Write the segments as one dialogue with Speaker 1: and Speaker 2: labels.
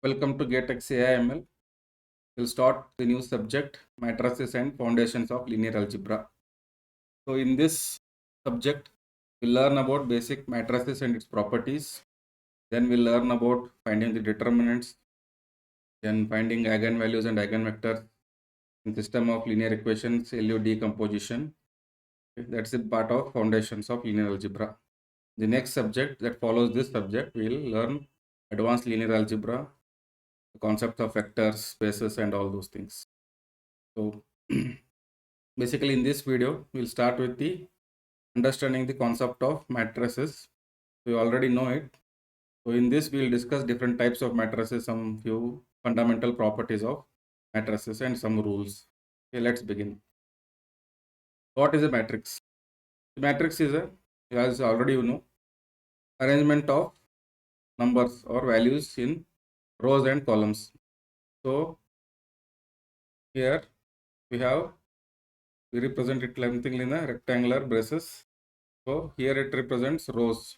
Speaker 1: Welcome to GATE CSE. We'll start the new subject, Matrices and Foundations of Linear Algebra. So in this subject, we'll learn about basic matrices and its properties. Then we'll learn about finding the determinants, then finding eigenvalues and eigenvectors in system of linear equations, LU decomposition. Okay, that's the part of Foundations of Linear Algebra. The next subject that follows this subject, we'll learn advanced linear algebra, the concept of vectors, spaces, and all those things. So basically in this video, we'll start with the understanding the concept of matrices. We already know it. So in this, we'll discuss different types of matrices, some few fundamental properties of matrices and some rules. Okay, let's begin. What is a matrix? The matrix is as already you know, arrangement of numbers or values in rows and columns. So here we represent it something in a rectangular braces. So here it represents rows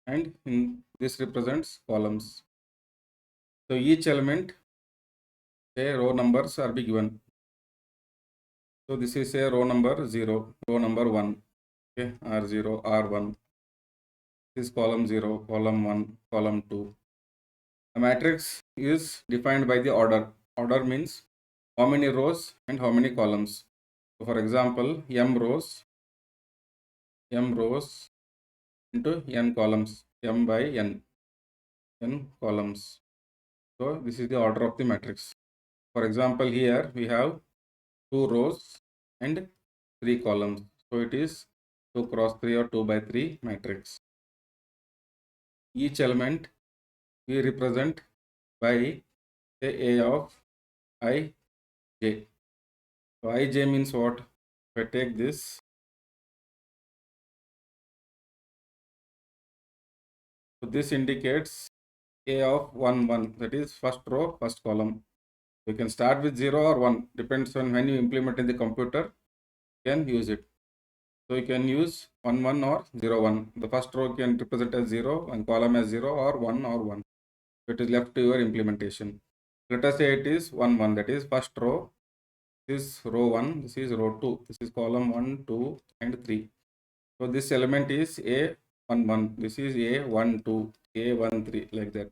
Speaker 1: and in this represents columns. So each element, say row numbers are be given. So this is a row number 0, row number 1, okay, R0, R1. This is column 0, column 1, column 2. A matrix is defined by the order. Order means how many rows and how many columns. So for example, m rows into n columns, m by n columns. So this is the order of the matrix. For example, here we have 2 rows and 3 columns. So it is 2 cross 3 or 2 by 3 matrix. Each element we represent by say A of I j. So I j means what? If I take this, so this indicates A of 1 1, that is first row, first column. You can start with 0 or 1, depends on when you implement in the computer, you can use it. So you can use 1 1 or 0 1. The first row can represent as 0 and column as 0 or 1 or 1. So it is left to your implementation. Let us say it is 1 1, that is first row. This is row 1, this is row 2, this is column 1, 2 and 3. So this element is A 1 1, this is A 1 2, A 1 3, like that.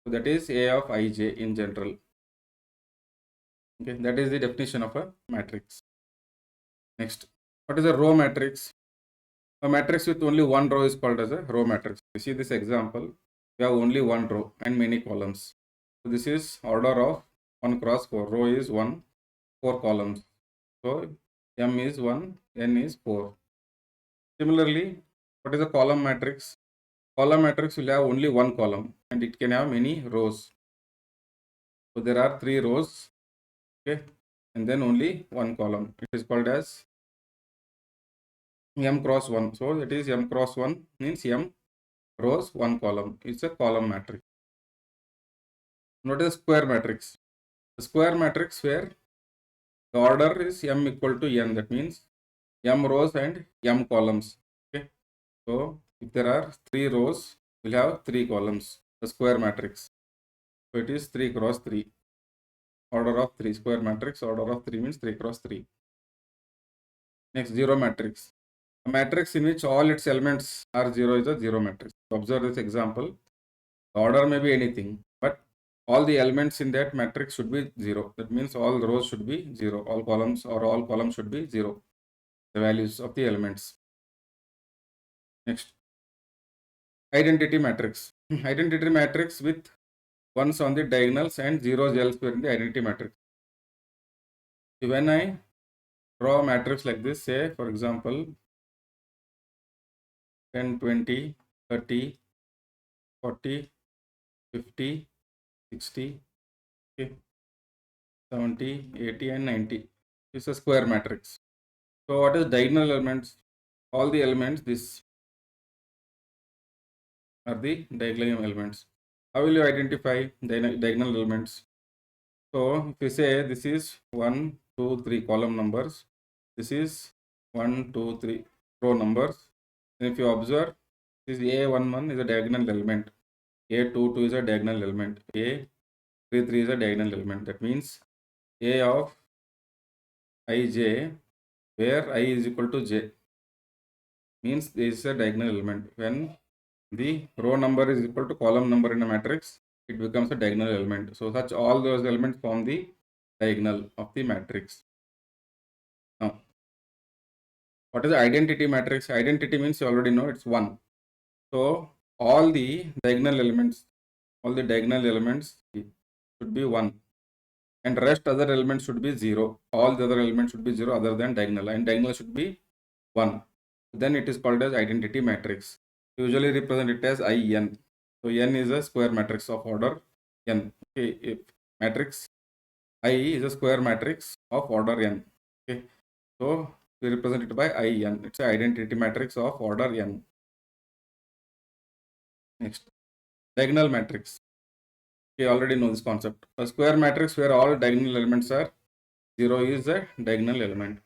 Speaker 1: So that is A of ij in general. Okay, that is the definition of a matrix. Next, what is a row matrix? A matrix with only one row is called as a row matrix. You see this example, we have only one row and many columns. So this is order of 1 cross 4. Row is 1, 4 columns. So m is 1, n is 4. Similarly, what is a column matrix? Column matrix will have only one column and it can have many rows. So there are 3 rows, okay, and then only one column. It is called as m cross 1. So that is m cross 1 means m rows, 1 column. It's a column matrix. What is a square matrix? The square matrix where the order is m equal to n. That means m rows and m columns. Okay. So if there are 3 rows, we'll have 3 columns. The square matrix. So it is 3 cross 3. Order of 3. Square matrix. Order of 3 means 3 cross 3. Next, zero matrix. A matrix in which all its elements are 0 is a zero matrix. So observe this example. The order may be anything, but all the elements in that matrix should be 0. That means all rows should be 0. All columns should be 0. The values of the elements. Next, identity matrix. Identity matrix with ones on the diagonals and zeros elsewhere in the identity matrix. So when I draw a matrix like this, say for example 10, 20, 30, 40, 50, 60, okay, 70, 80 and 90. It's a square matrix. So what is diagonal elements? All the elements, this are the diagonal elements. How will you identify diagonal elements? So if you say this is 1, 2, 3 column numbers, this is 1, 2, 3 row numbers. And if you observe, this A11 is a diagonal element. A22 is a diagonal element. A33 is a diagonal element. That means A of ij, where I is equal to j, means this is a diagonal element. When the row number is equal to column number in a matrix, it becomes a diagonal element. So such all those elements form the diagonal of the matrix. Now, what is the identity matrix? Identity means you already know it's 1. So all the diagonal elements should be 1, and rest other elements should be 0. All the other elements should be 0 other than diagonal, and diagonal should be 1. Then it is called as identity matrix. Usually represent it as IN. So n is a square matrix of order n. Okay, if matrix I is a square matrix of order n. Okay, so we represent it by IN. It's an identity matrix of order n. Next, diagonal matrix. Okay, already know this concept. A square matrix where all diagonal elements are 0 is a diagonal element.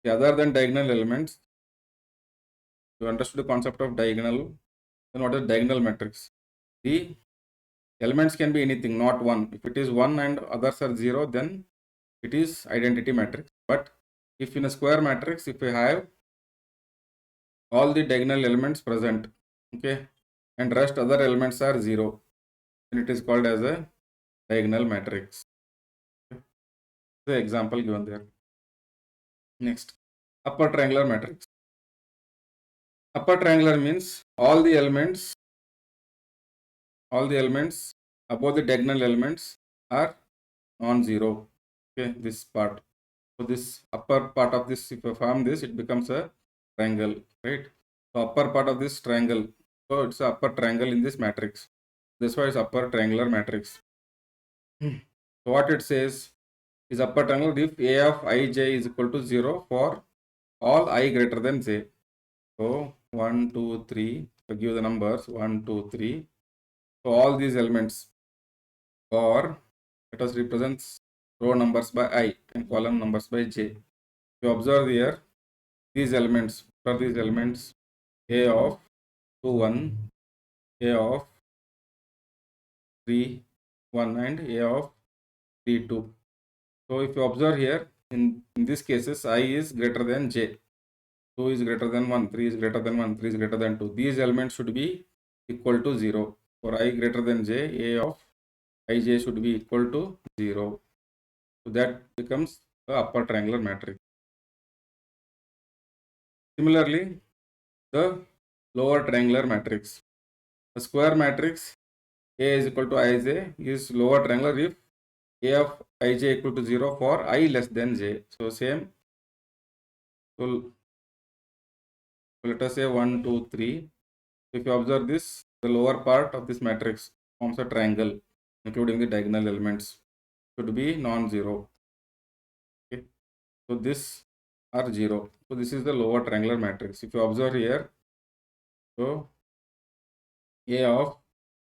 Speaker 1: The other than diagonal elements, you understood the concept of diagonal. Then what is diagonal matrix? The elements can be anything, not 1. If it is 1 and others are 0, then it is identity matrix. But if in a square matrix, if we have all the diagonal elements present, okay, and rest other elements are 0, then it is called as a diagonal matrix. Okay. The example given there. Next, upper triangular matrix. Upper triangular means all the elements above the diagonal elements are non-zero. Okay, this part. So this upper part of this, if you form this, it becomes a triangle, right? So upper part of this triangle, so it's a upper triangle in this matrix. That's why it's upper triangular matrix. So what it says is upper triangle if A of ij is equal to 0 for all I greater than j. So 1, 2, 3. So give the numbers 1, 2, 3. So all these elements, or let us represent row numbers by I and column numbers by j. You observe here these elements. For these elements, A of 2, 1, A of 3, 1, and A of 3, 2. So if you observe here, in these cases, I is greater than j. 2 is greater than 1, 3 is greater than 1, 3 is greater than 2. These elements should be equal to 0. For I greater than j, A of ij should be equal to 0. So that becomes the upper triangular matrix. Similarly, the lower triangular matrix. A square matrix A is equal to ij is lower triangular if A of ij equal to 0 for I less than j. So same. So let us say 1, 2, 3. If you observe this, the lower part of this matrix forms a triangle, including the diagonal elements, should be non-zero. Okay. So this are 0. So this is the lower triangular matrix. If you observe here, so A of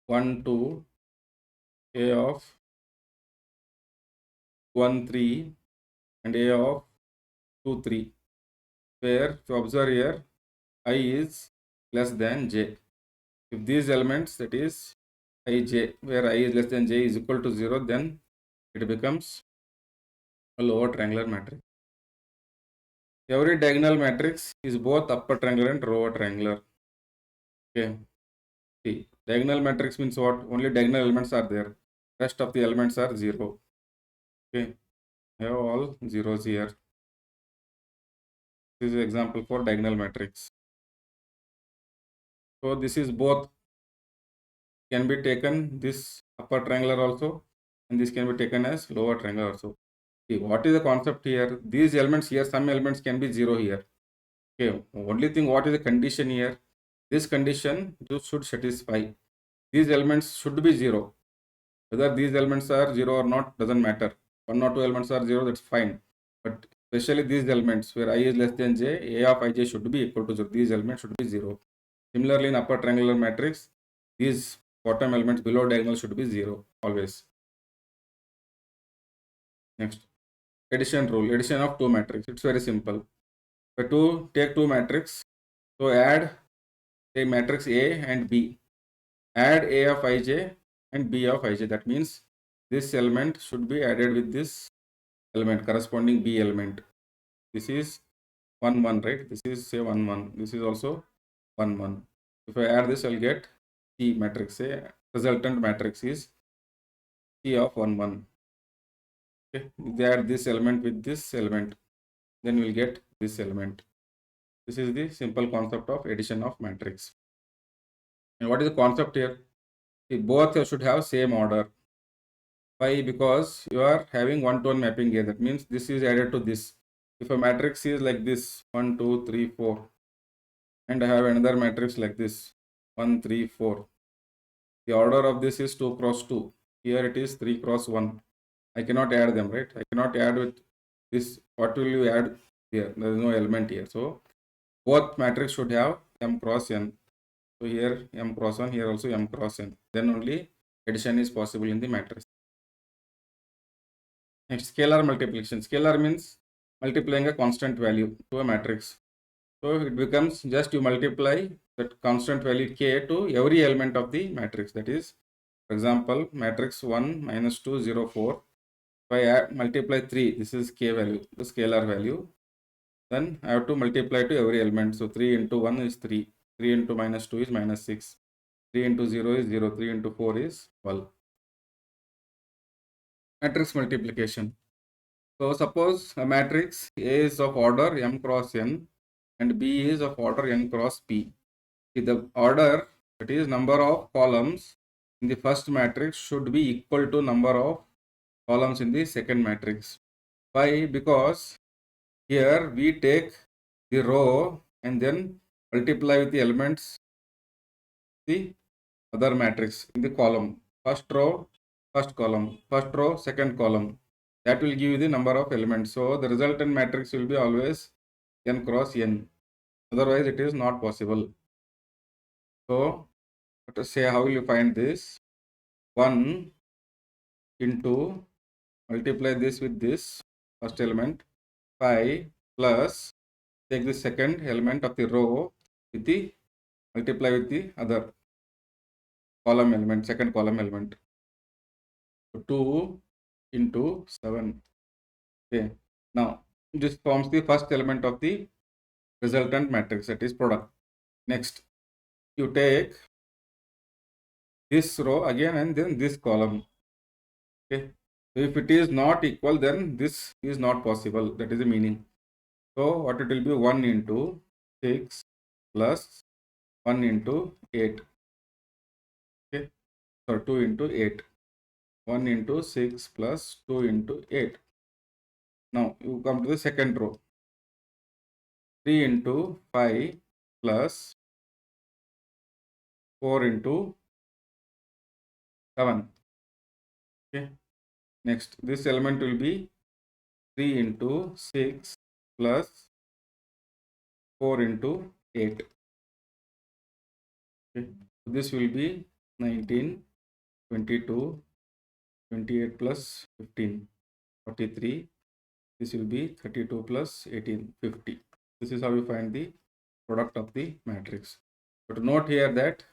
Speaker 1: 1, 2, A of 1, 3, and A of 2, 3. Where if you observe here, I is less than j. If these elements, that is ij, where I is less than j is equal to 0, then it becomes a lower triangular matrix. Every diagonal matrix is both upper triangular and lower triangular. Okay. See, diagonal matrix means what? Only diagonal elements are there. Rest of the elements are 0. Okay. I have all zeros here. This is an example for diagonal matrix. So this is both, can be taken this upper triangular also, and this can be taken as lower triangular also. See, what is the concept here? These elements here, some elements can be 0 here. Okay, only thing, what is the condition here? This condition you should satisfy. These elements should be 0. Whether these elements are 0 or not doesn't matter. 1 or 2 elements are 0, that's fine. But especially these elements where I is less than j, A of ij should be equal to 0. These elements should be 0. Similarly, in upper triangular matrix, these bottom elements below diagonal should be 0 always. Next, addition rule. Addition of two matrix. It's very simple. Take two matrix, so add a matrix A and B. add A of ij and B of ij. That means this element should be added with this element, corresponding B element. This is 1 1, right? This is say 1 1. This is also 1 1. If I add this, I'll get C matrix. Say resultant matrix is C of 1 1. Okay, they add this element with this element, then we'll get this element. This is the simple concept of addition of matrix. And what is the concept here? Both should have same order. Why? Because you are having one-to-one mapping here. That means this is added to this. If a matrix is like this 1 2 3 4, and I have another matrix like this 1 3 4, the order of this is 2 cross 2. Here it is 3 cross 1. I cannot add them, right? I cannot add with this. What will you add here? There is no element here. So both matrix should have m cross n. So here m cross 1, here also m cross n. Then only addition is possible in the matrix. Next, scalar multiplication. Scalar means multiplying a constant value to a matrix. So it becomes just you multiply that constant value k to every element of the matrix. That is, for example, matrix 1 minus 2 0 4. If I multiply 3, this is k value, the scalar value. Then I have to multiply to every element. So 3 into 1 is 3. 3 into minus 2 is minus 6. 3 into 0 is 0. 3 into 4 is 12. Matrix multiplication. So suppose a matrix A is of order m cross n and B is of order n cross p. The order, that is number of columns in the first matrix, should be equal to number of columns in the second matrix. Why? Because here we take the row and then multiply with the elements the other matrix in the column. First row, first column, first row, second column. That will give you the number of elements. So the resultant matrix will be always n cross n. Otherwise, it is not possible. So let us say how will you find this? 1 into multiply this with this first element 5 plus take the second element of the row with the multiply with the other column element, second column element. So 2 into 7. Okay. Now this forms the first element of the resultant matrix, that is product. Next, you take this row again and then this column. Okay. So if it is not equal, then this is not possible. That is the meaning. So what it will be? 1 into 6 plus 1 into 8. Okay. So 2 into 8. 1 into 6 plus 2 into 8. Now you come to the second row. 3 into 5 plus 4 into 7. Okay. Next, this element will be 3 into 6 plus 4 into 8. Okay. This will be 19, 22, 28 plus 15, 43. This will be 32 plus 18, 50. This is how we find the product of the matrix. But note here that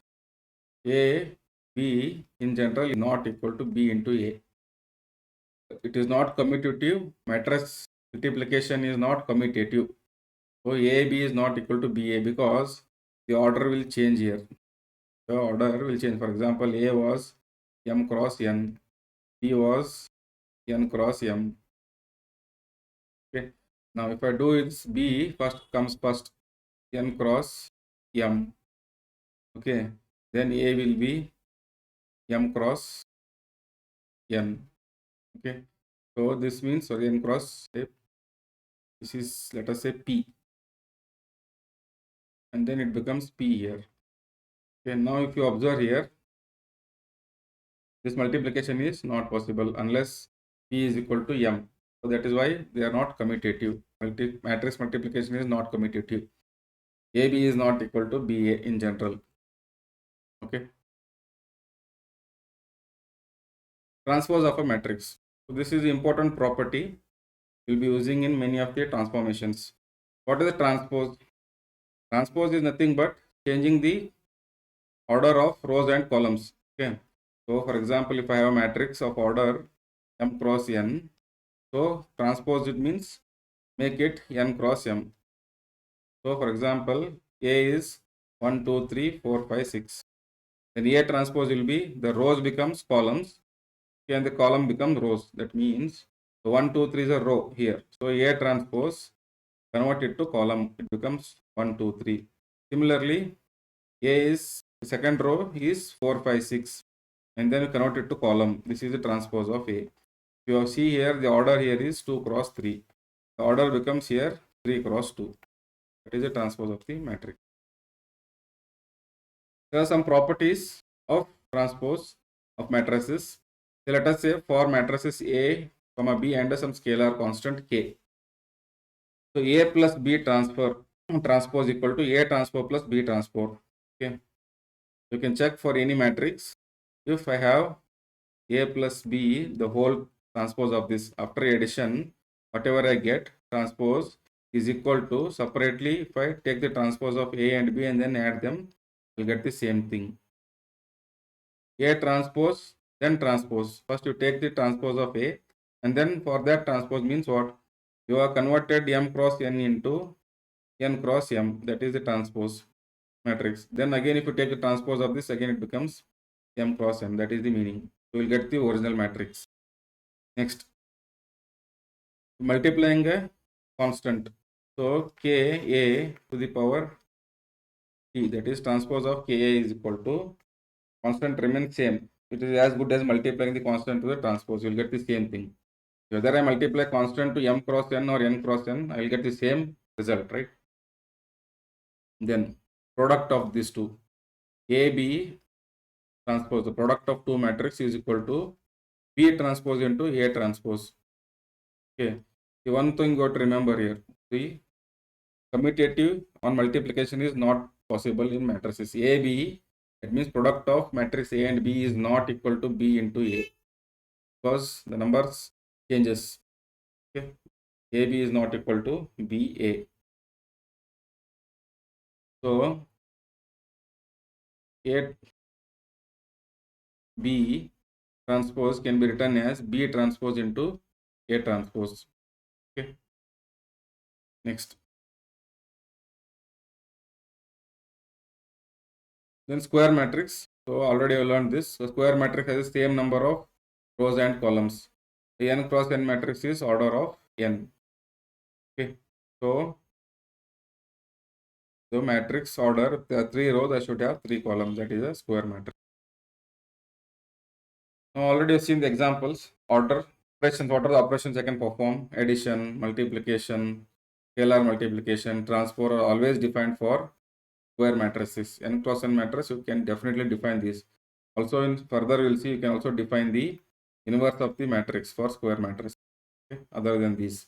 Speaker 1: A, B in general is not equal to B into A. It is not commutative. Matrix multiplication is not commutative. So AB is not equal to BA because the order will change here. The order will change. For example, A was m cross n, B was n cross m. Okay. Now if I do this, B first comes first, n cross m. Okay. Then A will be m cross n. Okay. So this means, sorry, n cross, say, this is, let us say, P. And then it becomes P here. Okay. Now if you observe here, this multiplication is not possible unless P is equal to m. So that is why they are not commutative. Matrix multiplication is not commutative. AB is not equal to BA in general. Okay. Transpose of a matrix. So this is important property we'll be using in many of the transformations. What is the transpose? Transpose is nothing but changing the order of rows and columns. Okay. So for example, if I have a matrix of order m cross n, so transpose it means make it n cross m. So for example, A is 1, 2, 3, 4, 5, 6. Then A transpose will be the rows becomes columns, and the column becomes rows. That means the 1, 2, 3 is a row here. So A transpose convert it to column, it becomes 1, 2, 3. Similarly, A is the second row is 4, 5, 6, and then we convert it to column. This is the transpose of A. You see here the order here is 2 cross 3. The order becomes here 3 cross 2. That is the transpose of the matrix. There are some properties of transpose of matrices. So let us say for matrices A, comma B and some scalar constant K. So A plus B transpose equal to A transpose plus B transpose. Okay. You can check for any matrix. If I have A plus B, the whole transpose of this after addition, whatever I get, transpose is equal to separately, if I take the transpose of A and B and then add them, you'll get the same thing. A transpose, then transpose. First you take the transpose of A, and then for that transpose means what? You have converted M cross N into N cross M. That is the transpose matrix. Then again if you take the transpose of this, again it becomes M cross M. That is the meaning. You will get the original matrix. Next, multiplying a constant. So Ka to the power T, that is transpose of Ka is equal to constant remains same. It is as good as multiplying the constant to the transpose. You will get the same thing. Whether I multiply constant to m cross n or n cross n, I will get the same result, right? Then product of these two, AB transpose, the product of two matrix is equal to B transpose into A transpose. Okay. The one thing you got to remember here, the commutative on multiplication is not possible in matrices. AB, that means product of matrix A and B is not equal to B into A because the numbers changes. Okay. AB is not equal to BA. So A B transpose can be written as B transpose into A transpose. Okay. Next. Then square matrix. So already I learned this. So square matrix has the same number of rows and columns. The n cross n matrix is order of n. Okay. So the matrix order, there are 3 rows, I should have 3 columns. That is a square matrix. Now already you've seen the examples. Order operations, what are the operations I can perform? Addition, multiplication, scalar multiplication, transpose are always defined for square matrices. N cross n matrix, you can definitely define this. Also in further you will see you can also define the inverse of the matrix for square matrix. Okay, other than these.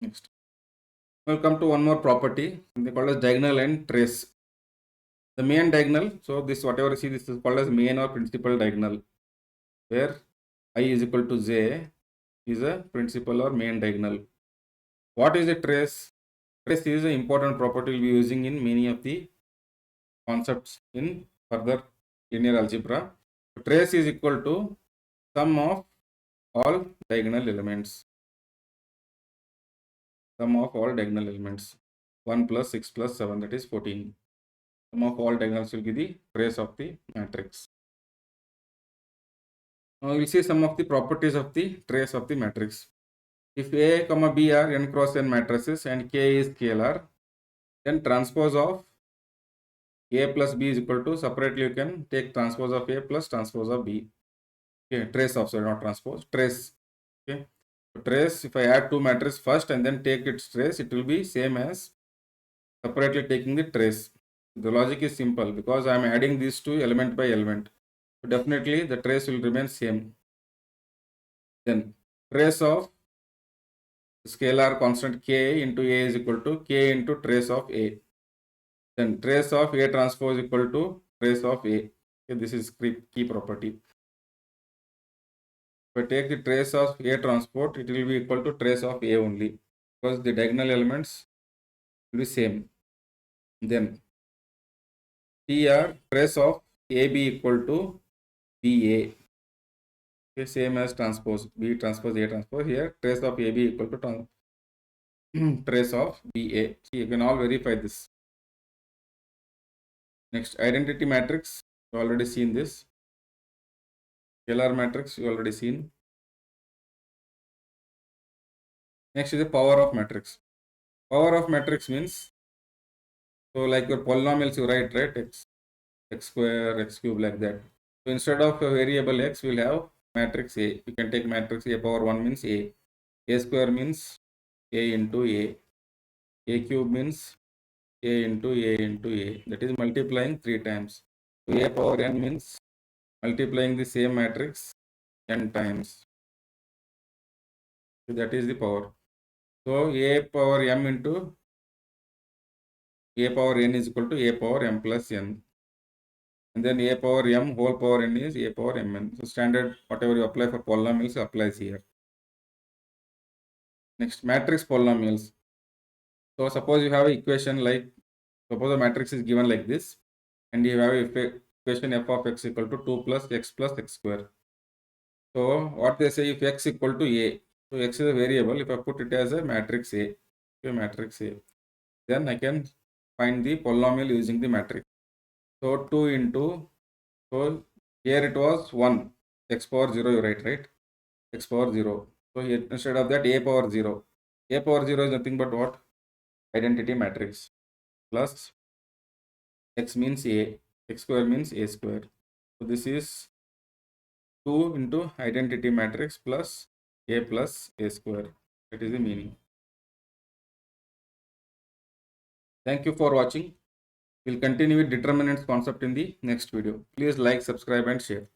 Speaker 1: Next. We'll come to one more property, they called as diagonal and trace. The main diagonal, so this whatever you see, this is called as main or principal diagonal, where I is equal to j is a principal or main diagonal. What is a trace? Trace is an important property we'll be using in many of the concepts in further linear algebra. Trace is equal to sum of all diagonal elements. Sum of all diagonal elements. 1 plus 6 plus 7, that is 14. Sum of all diagonals will be the trace of the matrix. Now we will see some of the properties of the trace of the matrix. If A, B are n cross n matrices and K is scalar, then transpose of A plus B is equal to, separately you can take transpose of A plus transpose of B. Okay, trace of, sorry, not transpose, trace. Okay, so trace, if I add two matrices first and then take its trace, it will be same as separately taking the trace. The logic is simple because I am adding these two element by element. So definitely the trace will remain same. Then trace of scalar constant K into A is equal to K into trace of A. Then trace of A transpose equal to trace of A. Okay, this is key property. If I take the trace of A transpose, it will be equal to trace of A only because the diagonal elements will be same. Then Here trace of AB equal to BA. Okay, same as transpose. B transpose A transpose. Here trace of AB equal to trace of BA. See, you can all verify this. Next, identity matrix. You already seen this. Scalar matrix. You already seen. Next is the power of matrix. Power of matrix means, so like your polynomials you write, right? X square, x cube, like that. So instead of a variable x, we'll have matrix A. You can take matrix A power 1 means A. A square means A into A. A cube means A into A into A. That is multiplying 3 times. So A power n means multiplying the same matrix n times. So that is the power. So A power m into A power n is equal to A power m plus n. And then A power m whole power n is A power mn. So standard, whatever you apply for polynomials applies here. Next, matrix polynomials. So suppose you have an equation like, suppose the matrix is given like this, and you have equation f of x equal to 2 plus x square. So what they say, if x equal to a, so x is a variable. If I put it as a matrix A, okay, matrix A, then I can find the polynomial using the matrix. So 2 into, so here it was 1, x power 0 you write, right? X power 0. So here instead of that a power 0. A power 0 is nothing but what? Identity matrix. Plus x means a, x square means a square. So this is 2 into identity matrix plus a square. That is the meaning. Thank you for watching. We'll continue with determinants concept in the next video. Please like, subscribe and share.